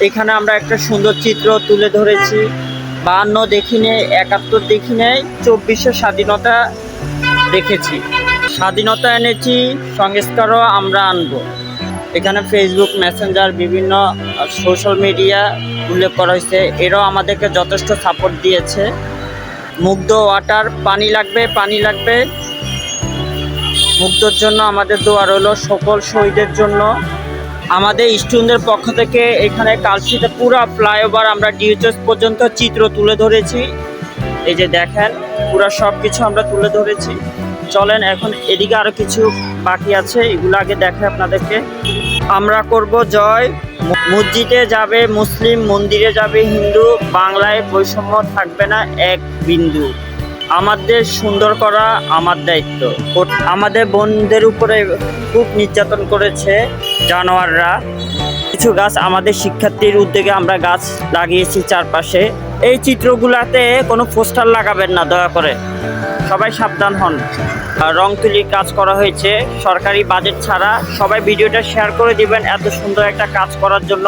এখানে আমরা একটা সুন্দর চিত্র তুলে ধরেছি। 52 দেখি নেই, 71 দেখি নেই, 24শে স্বাধীনতা দেখেছি। স্বাধীনতা এনেছি, সংস্কারও আমরা আনবো। এখানে ফেসবুক, মেসেঞ্জার, বিভিন্ন সোশ্যাল মিডিয়া উল্লেখ করা হয়েছে। এরাও আমাদেরকে যথেষ্ট সাপোর্ট দিয়েছে। মুগ্ধ ওয়াটার, পানি লাগবে, পানি লাগবে। মুগ্ধর জন্য আমাদের দোয়া রইল, সকল শহীদের জন্য। আমাদের স্টুডেন্টদের পক্ষ থেকে এখানে কালশিতে পুরো ফ্লাইওভার আমরা ডিউচেস পর্যন্ত চিত্র তুলে ধরেছি। এই যে দেখেন, পুরো সব কিছু আমরা তুলে ধরেছি। চলেন এখন এদিকে আরও কিছু বাকি আছে, এগুলো আগে দেখে আপনাদেরকে। আমরা করব জয়, মসজিদে যাবে মুসলিম, মন্দিরে যাবে হিন্দু, বাংলায় বৈষম্য থাকবে না এক বিন্দু। আমাদের সুন্দর করা আমার দায়িত্ব। আমাদের বোনদের উপরে খুব নির্যাতন করেছে জানোয়াররা। কিছু গাছ আমাদের শিক্ষার্থীর উদ্যোগে আমরা গাছ লাগিয়েছি চারপাশে। এই চিত্রগুলাতে কোনো পোস্টার লাগাবেন না দয়া করে, সবাই সাবধান হন। রং তুলির কাজ করা হয়েছে সরকারি বাজেট ছাড়া। সবাই ভিডিওটা শেয়ার করে দিবেন এত সুন্দর একটা কাজ করার জন্য।